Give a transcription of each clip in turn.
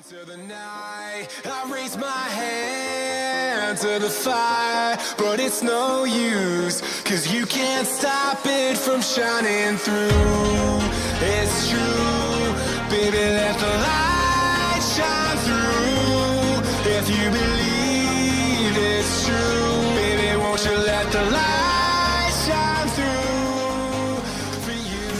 Into the night, I raise my hand to the fire, but it's no use, 'cause you can't stop it from shining through. It's true, baby, let the light shine through. If you believe it's true, baby, won't you let the light shine through for you.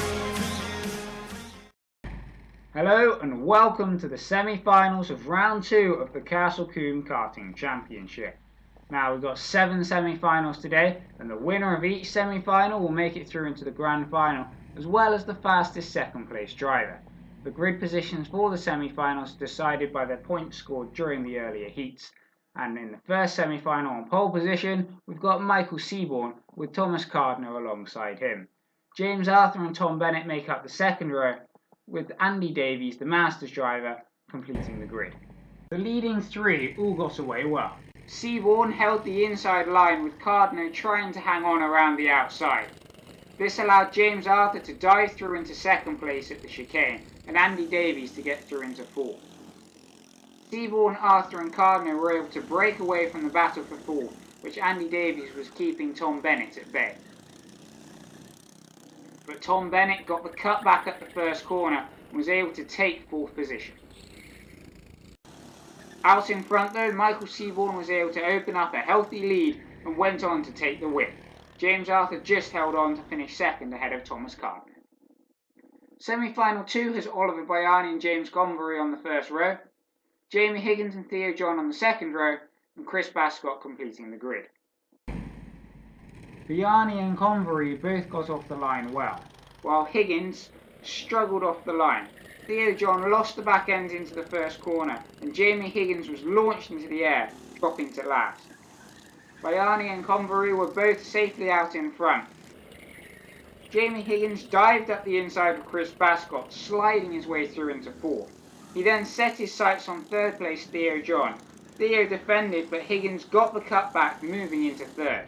Hello and welcome to the semi-finals of round 2 of the Combe Karting Championship. Now we've got 7 semi-finals today, and the winner of each semi-final will make it through into the grand final, as well as the fastest second place driver. The grid positions for the semi-finals are decided by their points scored during the earlier heats. And in the first semi-final on pole position, we've got Michael Seaborn with Thomas Gardner alongside him. James Arthur and Tom Bennett make up the second row, with Andy Davies, the Masters driver, completing the grid. The leading three all got away well. Seaborn held the inside line with Gardner trying to hang on around the outside. This allowed James Arthur to dive through into second place at the chicane and Andy Davies to get through into fourth. Seaborn, Arthur and Gardner were able to break away from the battle for fourth, which Andy Davies was keeping Tom Bennett at bay. But Tom Bennett got the cut back at the first corner and was able to take fourth position. Out in front though, Michael Seaborn was able to open up a healthy lead and went on to take the win. James Arthur just held on to finish second ahead of Thomas Gardner. Semi-final 2 has Oliver Baiani and James Gombury on the first row, Jamie Higgins and Theo John on the second row, and Chris Bascott completing the grid. Baiani and Convery both got off the line well, while Higgins struggled off the line. Theo John lost the back end into the first corner, and Jamie Higgins was launched into the air, dropping to last. Baiani and Convery were both safely out in front. Jamie Higgins dived up the inside of Chris Bascott, sliding his way through into fourth. He then set his sights on third place Theo John. Theo defended, but Higgins got the cut back, moving into third.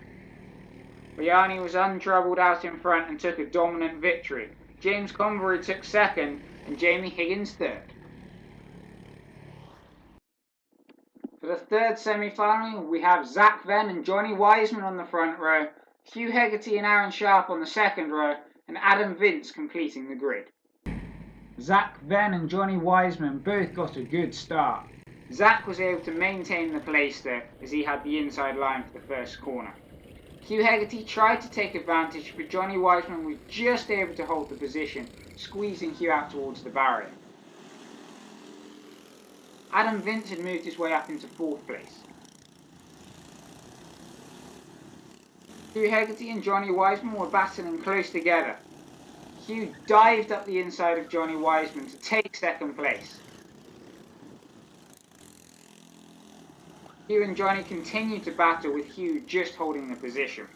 Baiani was untroubled out in front and took a dominant victory. James Convery took second and Jamie Higgins third. For the third semi-final, we have Zach Venn and Johnny Wiseman on the front row, Hugh Hegarty and Aaron Sharp on the second row, and Adam Vince completing the grid. Zach Venn and Johnny Wiseman both got a good start. Zach was able to maintain the place there as he had the inside line for the first corner. Hugh Hegarty tried to take advantage, but Johnny Wiseman was just able to hold the position, squeezing Hugh out towards the barrier. Adam Vince had moved his way up into fourth place. Hugh Hegarty and Johnny Wiseman were battling close together. Hugh dived up the inside of Johnny Wiseman to take second place. Hugh and Johnny continued to battle, with Hugh just holding the position.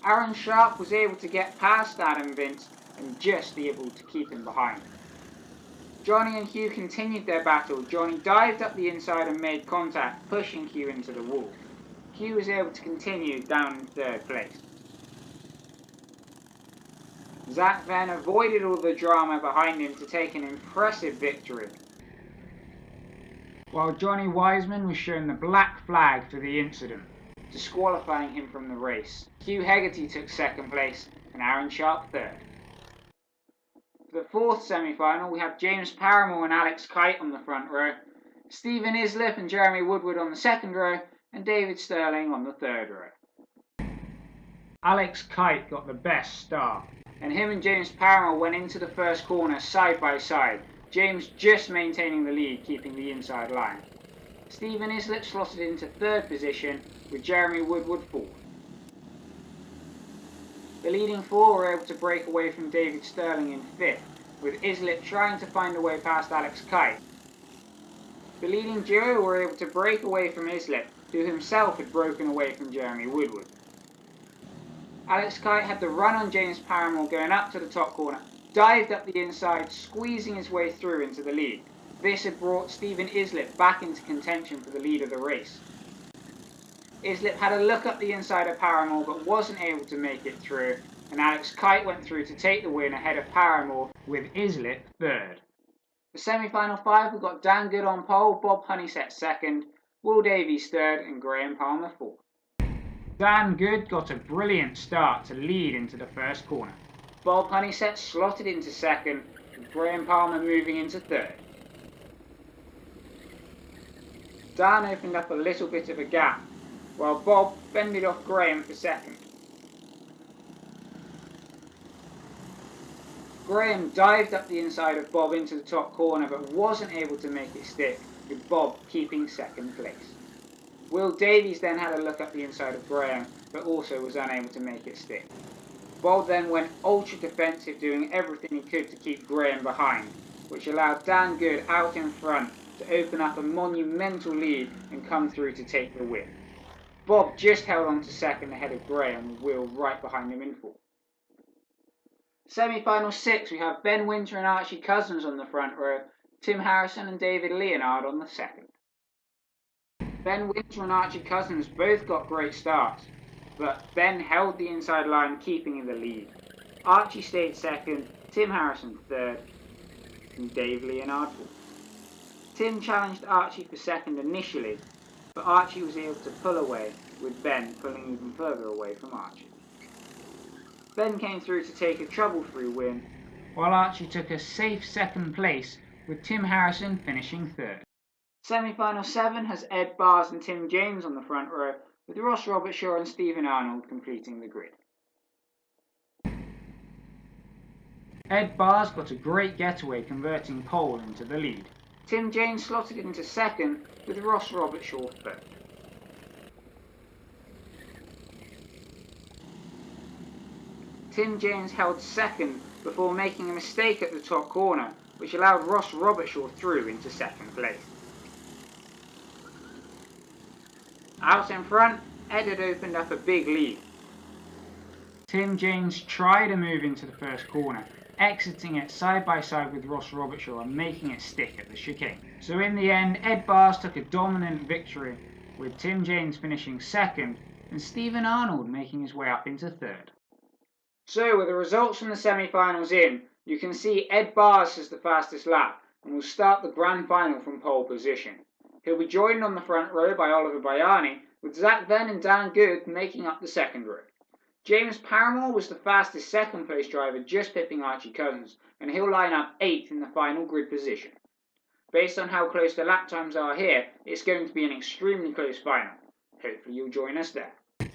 Aaron Sharp was able to get past Adam Vince and just able to keep him behind. Johnny and Hugh continued their battle. Johnny dived up the inside and made contact, pushing Hugh into the wall. Hugh was able to continue down in third place. Zach Venn avoided all the drama behind him to take an impressive victory, while Johnny Wiseman was shown the black flag for the incident, disqualifying him from the race. Hugh Hegarty took second place and Aaron Sharp third. For the fourth semi-final, we have James Paramore and Alex Kite on the front row, Stephen Islip and Jeremy Woodward on the second row, and David Sterling on the third row. Alex Kite got the best start, and him and James Paramore went into the first corner side by side, James just maintaining the lead, keeping the inside line. Stephen Islip slotted into third position, with Jeremy Woodward fourth. The leading four were able to break away from David Sterling in fifth, with Islip trying to find a way past Alex Kite. The leading duo were able to break away from Islip, who himself had broken away from Jeremy Woodward. Alex Kite had the run on James Paramore going up to the top corner, dived up the inside, squeezing his way through into the lead. This had brought Stephen Islip back into contention for the lead of the race. Islip had a look up the inside of Paramore but wasn't able to make it through, and Alex Kite went through to take the win ahead of Paramore with Islip third. The semi-final 5, we've got Dan Good on pole, Bob Honeysett second, Will Davies third and Graham Palmer fourth. Dan Good got a brilliant start to lead into the first corner. Bob Honeysett slotted into second, with Graham Palmer moving into third. Dan opened up a little bit of a gap, while Bob fended off Graham for second. Graham dived up the inside of Bob into the top corner but wasn't able to make it stick, with Bob keeping second place. Will Davies then had a look up the inside of Graham but also was unable to make it stick. Bob then went ultra defensive, doing everything he could to keep Graham behind, which allowed Dan Good out in front to open up a monumental lead and come through to take the win. Bob just held on to second ahead of Graham, with Will right behind him in fourth. Semi-final 6, we have Ben Winter and Archie Cousins on the front row, Tim Harrison and David Leonard on the second. Ben Winter and Archie Cousins both got great starts, but Ben held the inside line, keeping in the lead. Archie stayed second, Tim Harrison third, and Dave Leonard fourth. Tim challenged Archie for second initially, but Archie was able to pull away, with Ben pulling even further away from Archie. Ben came through to take a trouble-free win, while Archie took a safe second place, with Tim Harrison finishing third. Semi-final 7 has Ed Bars and Tim James on the front row, with Ross Robertshaw and Stephen Arnold completing the grid. Ed Bars got a great getaway, converting pole into the lead. Tim James slotted into second, with Ross Robertshaw third. Tim James held second before making a mistake at the top corner, which allowed Ross Robertshaw through into second place. Out in front, Ed had opened up a big lead. Tim James tried a move into the first corner, exiting it side by side with Ross Robertshaw and making it stick at the chicane. So in the end, Ed Bars took a dominant victory, with Tim James finishing second and Stephen Arnold making his way up into third. So with the results from the semi-finals in, you can see Ed Bars has the fastest lap and will start the grand final from pole position. He'll be joined on the front row by Oliver Bayani, with Zach Venn and Dan Good making up the second row. James Paramore was the fastest second place driver, just pipping Archie Cousins, and he'll line up 8th in the final grid position. Based on how close the lap times are here, it's going to be an extremely close final. Hopefully you'll join us there.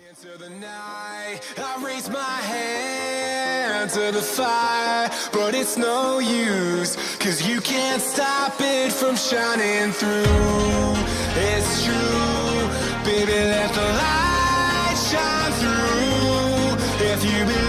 Into the night, I raise my hand to the fire, but it's no use, 'cause you can't stop it from shining through. It's true, baby, let the light shine through. If you believe